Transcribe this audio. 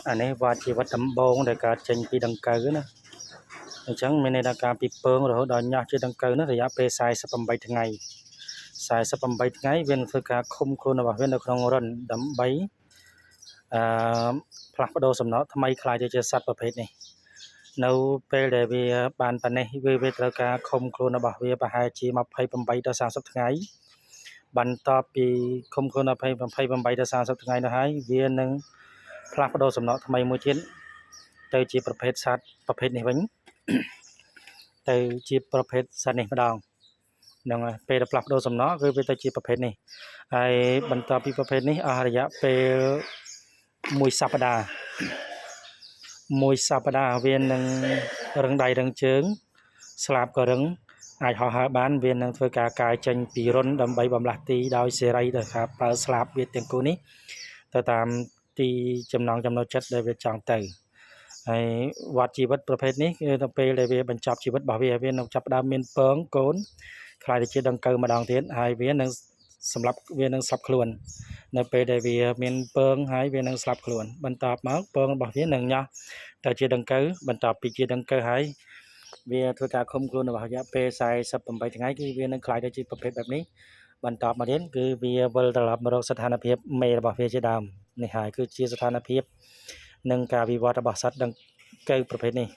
อันนี้ว่าชีวิตดำบงในการเจงปีดังเกินนะฉันไม่ในการปีเปิงหรือดอนยาชีดังเกินนะระยะเปสายสปัมใบทั้งไงสายสปัมใบทั้งไงเวียนฝึกการคุมโคลนว่าเวียนในครองรันดำใบพลักโดสมเนาะทำไมคลายจะเจอสัตว์ประเภทนี้នៅពេលដែលវាបានប៉ានេះវាត្រូវការឃុំខ្លួនរបស់វាប្រហែលជា28ដល់30ថ្ងៃបន្ទាប់ពីឃុំខ្លួន28ដល់30ថ្ងៃនោះហើយវានឹងផ្លាស់ប្ដូរសំណក់ថ្មីមួយទៀតទៅជាប្រភេទសត្វប្រភេទនេះវិញទៅជាប្រភេទសត្វនេះម្ដងហ្នឹងហើយពេលដែលផ្លាស់ប្ដូរសំណក់គឺវាទៅជាប្រភេទនេះហើយបន្ទាប់ពីប្រភេទនេះអស់រយៈពេល1សប្តាហ៍វានឹងរឹងដៃរឹងជើងស្លាបក៏រឹងអាចហោះហើរបានវានឹងធ្វើការកាយចេញពីរុនដើម្បីបំលាស់ទីដោយសេរីទៅថាប្រើស្លាបវាទាំងគូនេះទៅតាមទីចំណងចំណុចចិត្តដែលវាចង់ទៅហើយវត្តជីវិតប្រភេទនេះគឺទៅពេលដែលវាបញ្ចប់ជីវិតរបស់វានឹងចាប់ផ្ដើមមានពងកូនខ្លាយទៅជាដង្កូវម្ដងទៀតហើយវានឹងសម្រាប់វានឹងស្លាប់ខ្លួននៅពេលដែលវាមានពងហើយវានឹងស្លាប់ខ្លួនបន្ទាប់មកពងរបស់វានឹងញ៉ោះទៅជាដង្កូវបន្ទាប់ពីជាដង្កូវហើយវាធ្វើការឃុំខ្លួនរបស់រយៈពេល48ថ្ងៃគឺវានឹងខ្លាយទៅជាប្រភេទបែបនេះបន្ទាប់មកទៀតគឺវាវិលត្រឡប់មករកស្ថានភាពមេរបស់វាជាដើមនេះហើយគឺជាស្ថានភាពនិងការវិវត្តរបស់សត្វដង្កូវប្រភេទនេះ